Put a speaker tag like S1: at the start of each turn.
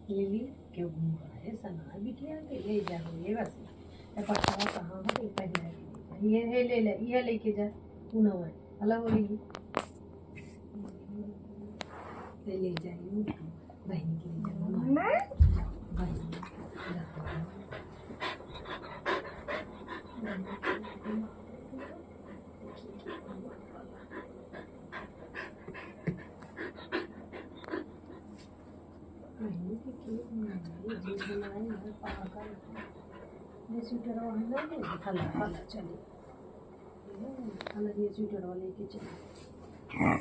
S1: lily क्यों घूम रहा है सना बिटिया के ले जा ये बस ये पक्का कहाँ है पहले ये ले लेके जा पुनः है अलग होगी ले जाइए बहन के लिए जाना ये स्वेटर वाला खाला खाला चलिए खाला ये स्वेटर वाले के चलिए